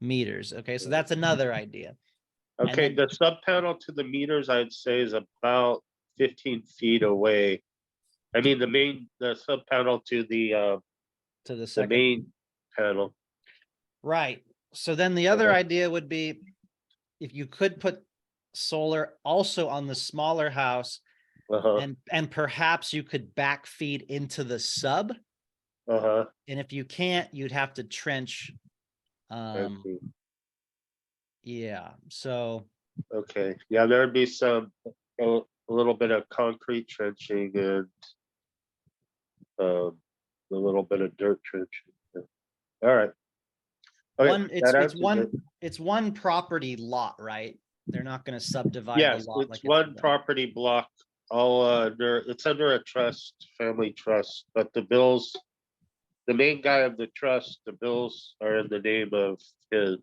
meters. Okay, so that's another idea. Okay, the sub panel to the meters, I'd say, is about 15 feet away. I mean, the sub panel to the second main panel. Right. So then the other idea would be if you could put solar also on the smaller house, and perhaps you could backfeed into the sub. And if you can't, you'd have to trench. Yeah. So. Okay. Yeah, there'd be a little bit of concrete trenching and a little bit of dirt trenching. All right. Okay, it's one property lot, right? They're not going to subdivide yes, the lot. it's one property block. It's under a trust, family trust, but the bills, the main guy of the trust, the bills are in the name of his,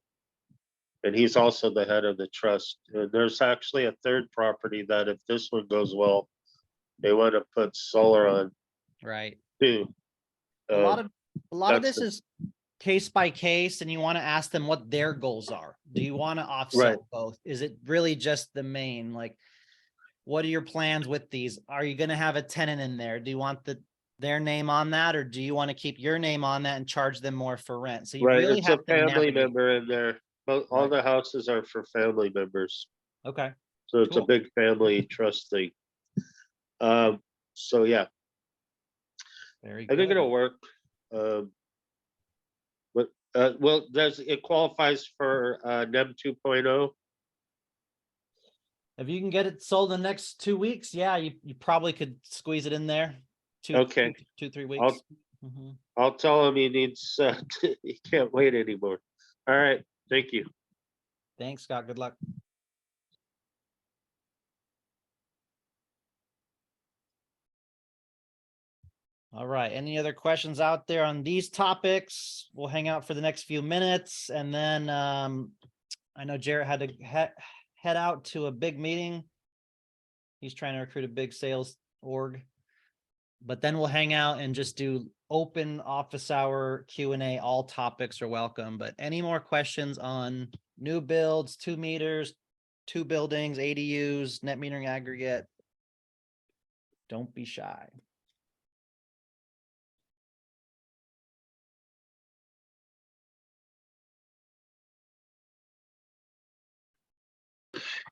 and he's also the head of the trust. And there's actually a third property that if this one goes well, they want to put solar on. Right. Too. A lot of this is case by case, and you want to ask them what their goals are. Do you want to offset both? Is it really just the main? Like, what are your plans with these? Are you going to have a tenant in there? Do you want their name on that, or do you want to keep your name on that and charge them more for rent? So you really it's have a to family member in there. But all the houses are for family members. Okay. So it's a big family trust thing. So yeah. Very I think good. it'll work. Well, it qualifies for NEM 2.0. If you can get it sold in the next 2 weeks, yeah, you probably could squeeze it in there. Okay. 3 weeks. Mhm. I'll tell him he needs, he can't wait anymore. All right, thank you. Thanks, Scott. Good luck. All right. Any other questions out there on these topics? We'll hang out for the next few minutes, and then I know Jarrett had to head out to a big meeting. He's trying to recruit a big sales org, but then we'll hang out and just do open office hour Q&A. All topics are welcome, but any more questions on new builds, 2 meters, 2 buildings, ADUs, net metering aggregate, don't be shy.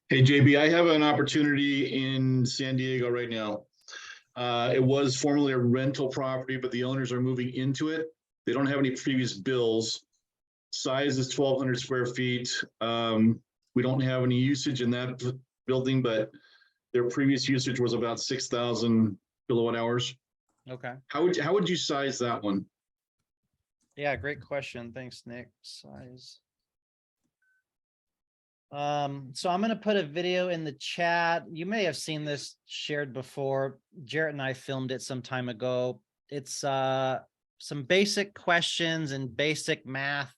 Hey, JB, I have an opportunity in San Diego right now. It was formerly a rental property, but the owners are moving into it. They don't have any previous bills. Size is 1,200 square feet. We don't have any usage in that building, but their previous usage was about 6,000 kilowatt hours. Okay. How would you size that one? Yeah, great question. Thanks, Nick. Size. So I'm going to put a video in the chat. You may have seen this shared before. Jarrett and I filmed it some time ago. It's some basic questions and basic math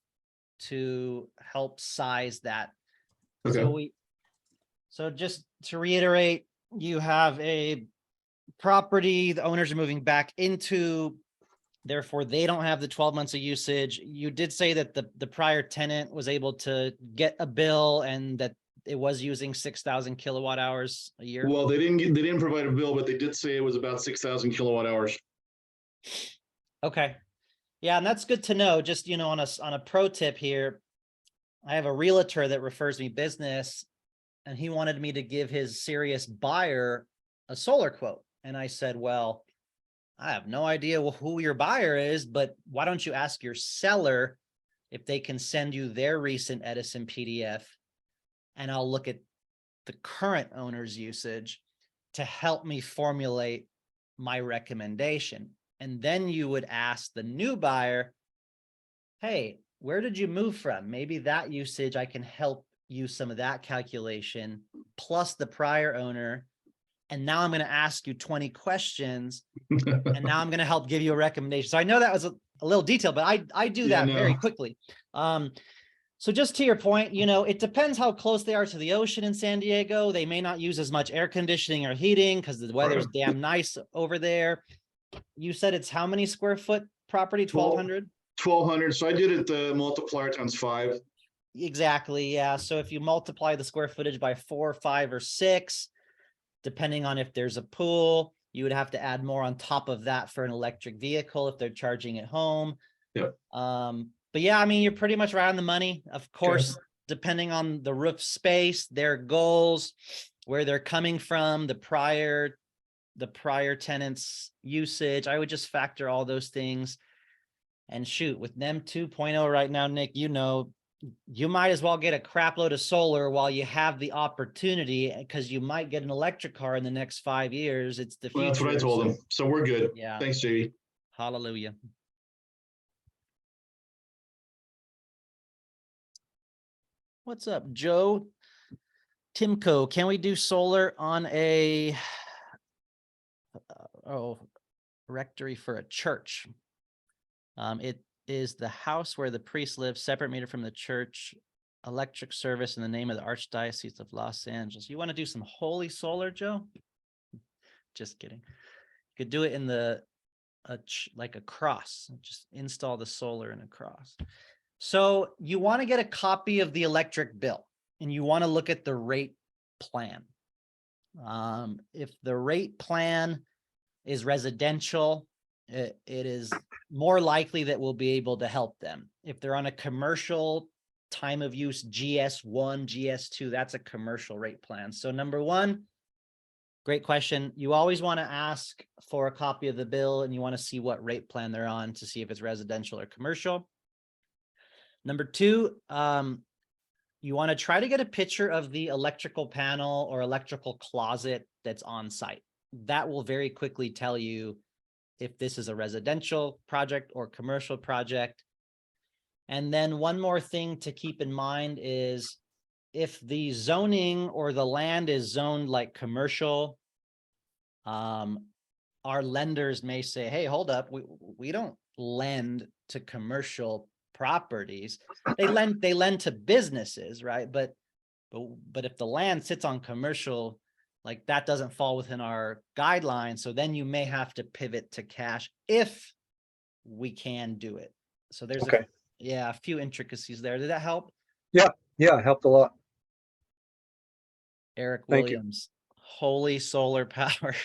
to help size that. Okay. So just to reiterate, you have a property, the owners are moving back into, therefore they don't have the 12 months of usage. You did say that the prior tenant was able to get a bill and that it was using 6,000 kilowatt hours a year. Well, they didn't provide a bill, but they did say it was about 6,000 kilowatt hours. Okay. Yeah, and that's good to know. Just, on a pro tip here, I have a realtor that refers me business, and he wanted me to give his serious buyer a solar quote. And I said, well, I have no idea who your buyer is, but why don't you ask your seller if they can send you their recent Edison PDF, and I'll look at the current owner's usage to help me formulate my recommendation. And then you would ask the new buyer, hey, where did you move from? Maybe that usage, I can help use some of that calculation plus the prior owner. And now I'm going to ask you 20 questions and now I'm going to help give you a recommendation. So I know that was a little detailed, but I do that very quickly. So just to your point, it depends how close they are to the ocean in San Diego. They may not use as much air conditioning or heating because the weather's damn nice over there. You said it's how many square foot property? 1,200? 1,200. So I did it the multiplier times 5. Exactly. Yeah. So if you multiply the square footage by 4, 5, or 6, depending on if there's a pool, you would have to add more on top of that for an electric vehicle if they're charging at home. Yep. But yeah, I mean, you're pretty much right on the money. Of course, depending on the roof space, their goals, where they're coming from, the prior tenant's usage, I would just factor all those things. And shoot, with NEM 2.0 right now, Nick, you might as well get a crap load of solar while you have the opportunity, because you might get an electric car in the next 5 years. It's the future. Well, that's what I told them. So we're good. Yeah. Thanks, JD. Hallelujah. What's up, Joe? Timco, can we do solar on a rectory for a church? It is the house where the priest lives, separate meter from the church, electric service in the name of the Archdiocese of Los Angeles. You want to do some holy solar, Joe? Just kidding. You could do it in like a cross. Just install the solar in a cross. So you want to get a copy of the electric bill and you want to look at the rate plan. If the rate plan is residential, it is more likely that we'll be able to help them. If they're on a commercial time of use GS1, GS2, that's a commercial rate plan. So number one, great question. You always want to ask for a copy of the bill and you want to see what rate plan they're on to see if it's residential or commercial. Number two, you want to try to get a picture of the electrical panel or electrical closet that's on site. That will very quickly tell you if this is a residential project or commercial project. And then one more thing to keep in mind is if the zoning or the land is zoned like commercial, our lenders may say, hey, hold up, we don't lend to commercial properties. They lend to businesses, right? But if the land sits on commercial, like that doesn't fall within our guidelines. So then you may have to pivot to cash if we can do it. So there's a few intricacies there. Did that help? Yeah, it helped a lot. Eric Thank you. Williams, holy solar power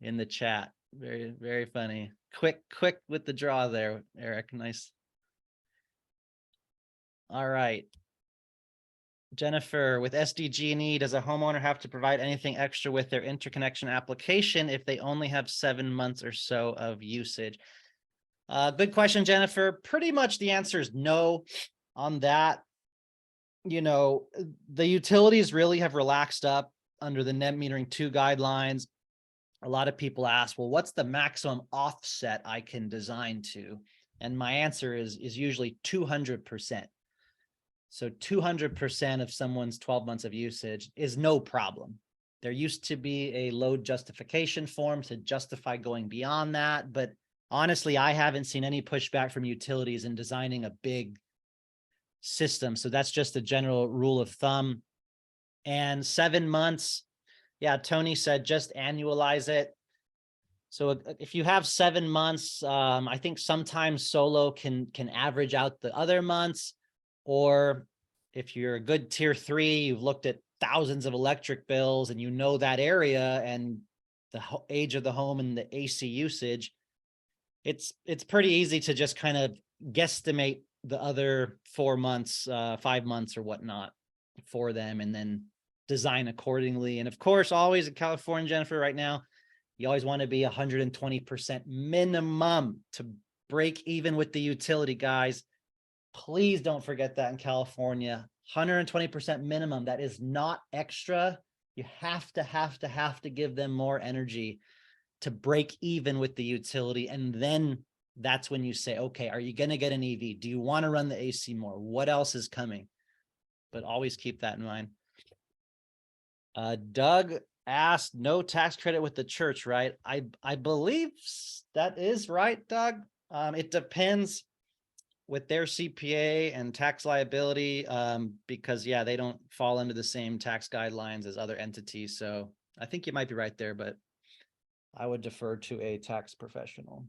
in the chat. Very, very funny. Quick with the draw there, Eric. Nice. All right. Jennifer, with SDG&E, does a homeowner have to provide anything extra with their interconnection application if they only have 7 months or so of usage? Good question, Jennifer. Pretty much the answer is no on that. You know, the utilities really have relaxed up under the net metering 2 guidelines. A lot of people ask, well, what's the maximum offset I can design to? And my answer is usually 200%. So 200% of someone's 12 months of usage is no problem. There used to be a load justification form to justify going beyond that, but honestly, I haven't seen any pushback from utilities in designing a big system. So that's just a general rule of thumb. And 7 months, yeah, Tony said just annualize it. So if you have 7 months, I think sometimes solo can average out the other months. Or if you're a good tier 3, you've looked at thousands of electric bills and you know that area and the age of the home and the AC usage, it's pretty easy to just kind of guesstimate the other 4 months, 5 months or whatnot for them, and then design accordingly. And of course, always in California, Jennifer, right now, you always want to be 120% minimum to break even with the utility, guys. Please don't forget that in California, 120% minimum. That is not extra. You have to give them more energy to break even with the utility. And then that's when you say, okay, are you going to get an EV? Do you want to run the AC more? What else is coming? But always keep that in mind. Doug asked, no tax credit with the church, right? I believe that is right, Doug. It depends with their CPA and tax liability, because yeah, they don't fall into the same tax guidelines as other entities. So I think you might be right there, but I would defer to a tax professional.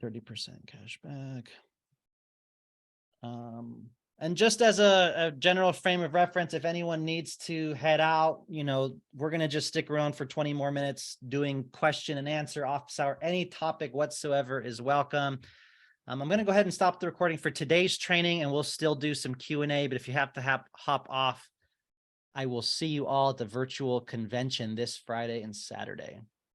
%30 cash back. And just as a general frame of reference, if anyone needs to head out, you know, we're going to just stick around for 20 more minutes doing question and answer, office hour. Any topic whatsoever is welcome. I'm going to go ahead and stop the recording for today's training, and we'll still do some Q&A. But if you have to hop off, I will see you all at the virtual convention this Friday and Saturday.